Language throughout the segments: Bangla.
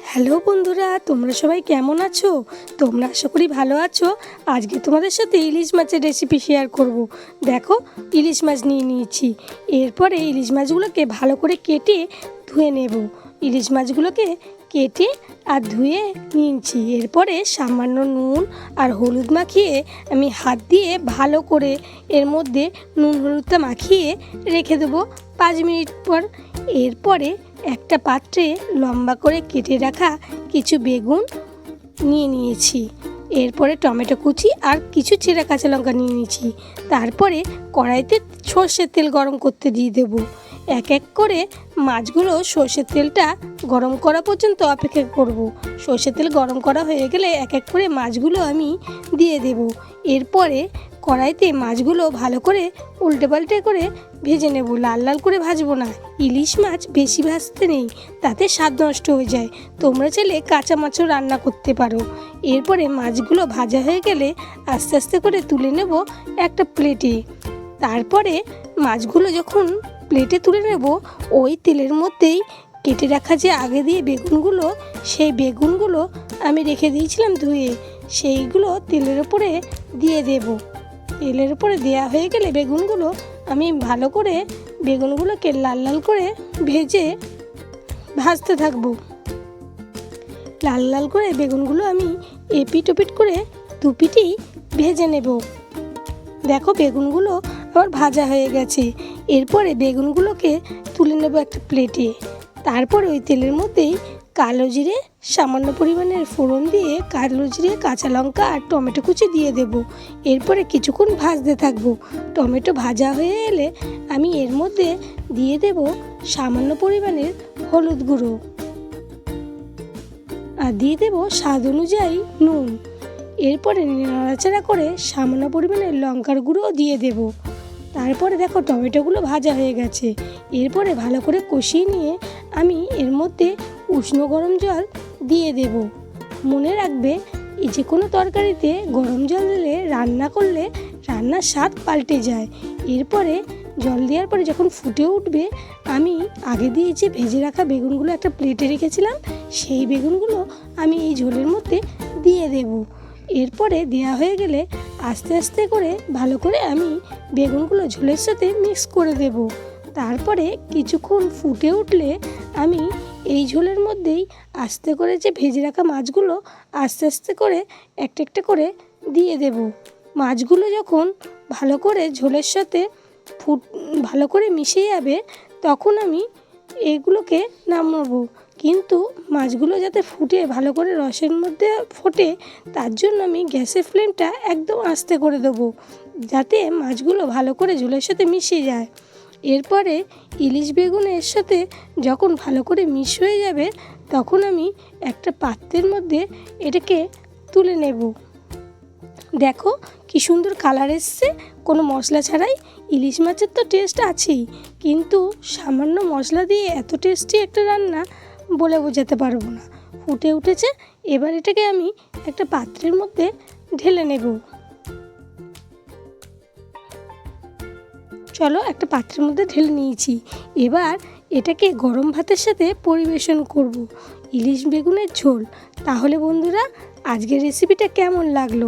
হ্যালো বন্ধুরা, তোমরা সবাই কেমন আছো? তোমরা আশা করি ভালো আছো। আজকে তোমাদের সাথে ইলিশ মাছের রেসিপি শেয়ার করব। দেখো, ইলিশ মাছ নিয়ে নিয়েছি। এরপরে ইলিশ মাছগুলোকে ভালো করে কেটে ধুয়ে নেব। ইলিশ মাছগুলোকে কেটে আর ধুয়ে নিয়েছি। এরপরে সামান্য নুন আর হলুদ মাখিয়ে আমি হাত দিয়ে ভালো করে এর মধ্যে নুন হলুদটা মাখিয়ে রেখে দেবো 5 মিনিট পর। এরপরে একটা পাত্রে লম্বা করে কেটে রাখা কিছু বেগুন নিয়ে নিয়েছি। এরপরে টমেটো কুচি আর কিছু চেরা কাঁচা লঙ্কা নিয়ে নিয়েছি। তারপরে কড়াইতে সর্ষের তেল গরম করতে দিয়ে দেব। এক এক করে মাছগুলো সর্ষের তেলটা গরম করা পর্যন্ত অপেক্ষা করব। সর্ষের তেল গরম করা হয়ে গেলে এক এক করে মাছগুলো আমি দিয়ে দেব। এরপরে কড়াইতে মাছগুলো ভালো করে উল্টে পাল্টে করে ভেজে নেব। লাল লাল করে ভাজবো না, ইলিশ মাছ বেশি ভাজতে নেই, তাতে স্বাদ নষ্ট হয়ে যায়। তোমরা চাইলে কাঁচা মাছও রান্না করতে পারো। এরপরে মাছগুলো ভাজা হয়ে গেলে আস্তে আস্তে করে তুলে নেব একটা প্লেটে। তারপরে মাছগুলো যখন প্লেটে তুলে নেব, ওই তেলের মধ্যেই কেটে রাখা যে আগে দিয়ে বেগুনগুলো, সেই বেগুনগুলো আমি রেখে দিয়েছিলাম ধুয়ে, সেইগুলো তেলের উপরে দিয়ে দেব। তেলের উপরে দেওয়া হয়ে গেলে বেগুনগুলো আমি ভালো করে বেগুনগুলোকে লাল লাল করে ভাজতে থাকবো। লাল লাল করে বেগুনগুলো আমি এপিট ওপিট করে দুপিটেই ভেজে নেব। দেখো, বেগুনগুলো আমার ভাজা হয়ে গেছে। এরপরে বেগুনগুলোকে তুলে নেব একটা প্লেটে। তারপরে ওই তেলের মধ্যেই কালো জিরে সামান্য পরিমাণের ফোড়ন দিয়ে কালো জিরে, কাঁচা লঙ্কা আর টমেটো কুচি দিয়ে দেব। এরপরে কিছুক্ষণ ভাজতে থাকবো। টমেটো ভাজা হয়ে এলে আমি এর মধ্যে দিয়ে দেব সামান্য পরিমাণের হলুদ গুঁড়ো আর দিয়ে দেব স্বাদ অনুযায়ী নুন। এরপরে নাড়াচাড়া করে সামান্য পরিমাণের লঙ্কার গুঁড়ো দিয়ে দেব। তারপরে দেখো, টমেটোগুলো ভাজা হয়ে গেছে। এরপরে ভালো করে কষিয়ে নিয়ে আমি এর মধ্যে উষ্ণ গরম জল দিয়ে দেব। মনে রাখবে, এই যে কোনো তরকারিতে গরম জল দিলে রান্না করলে রান্নার স্বাদ পাল্টে যায়। এরপরে জল দেওয়ার পরে যখন ফুটে উঠবে, আমি আগে দিয়ে যে ভেজে রাখা বেগুনগুলো একটা প্লেটে রেখেছিলাম, সেই বেগুনগুলো আমি এই ঝোলের মধ্যে দিয়ে দেব। এরপরে দেওয়া হয়ে গেলে আস্তে আস্তে করে ভালো করে আমি বেগুনগুলো ঝোলের সাথে মিক্স করে দেব। তারপরে কিছুক্ষণ ফুটে উঠলে আমি এই ঝোলের মধ্যেই আস্তে করে যে ভেজে রাখা মাছগুলো আস্তে আস্তে করে একটা একটা করে দিয়ে দেব। মাছগুলো যখন ভালো করে ঝোলের সাথে ভালো করে মিশে যাবে, তখন আমি এগুলোকে নামাবো। কিন্তু মাছগুলো যাতে ফুটে ভালো করে রসের মধ্যে ফোটে, তার জন্য আমি গ্যাসের ফ্লেমটা একদম আস্তে করে দেবো, যাতে মাছগুলো ভালো করে ঝোলের সাথে মিশে যায়। এরপরে ইলিশ বেগুনের সাথে যখন ভালো করে মিশ হয়ে যাবে, তখন আমি একটা পাত্রের মধ্যে এটাকে তুলে নেব। দেখো কি সুন্দর কালার এসছে, কোনো মশলা ছাড়াই। ইলিশ মাছের তো টেস্ট আছেই, কিন্তু সামান্য মশলা দিয়ে এত টেস্টি একটা রান্না বলে বোঝাতে পারবো না। ফুটে উঠেছে, এবার এটাকে আমি একটা পাত্রের মধ্যে ঢেলে নেব। চলো, একটা পাত্রের মধ্যে ঢেলে নিয়েছি। এবার এটাকে গরম ভাতের সাথে পরিবেশন করব, ইলিশ বেগুনের ঝোল। তাহলে বন্ধুরা, আজকের রেসিপিটা কেমন লাগলো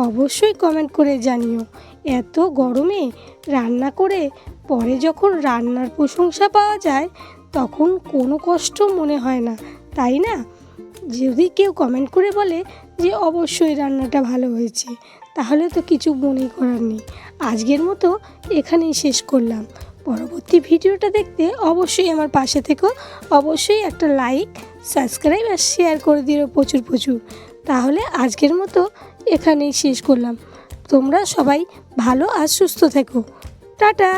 অবশ্যই কমেন্ট করে জানিও। এত গরমে রান্না করে পরে যখন রান্নার প্রশংসা পাওয়া যায়, তখন কোনো কষ্ট মনে হয় না, তাই না? যদি কেউ কমেন্ট করে বলে যে অবশ্যই রান্নাটা ভালো হয়েছে, তাহলে তো কিছু মনে করার নেই। আজকের মতো এখানেই শেষ করলাম। পরবর্তী ভিডিওটা দেখতে অবশ্যই আমার পাশে থেকো। অবশ্যই একটা লাইক, সাবস্ক্রাইব আর শেয়ার করে দিও প্রচুর প্রচুর। তাহলে আজকের মতো এখানেই শেষ করলাম। তোমরা সবাই ভালো আর সুস্থ থেকো। টাটা।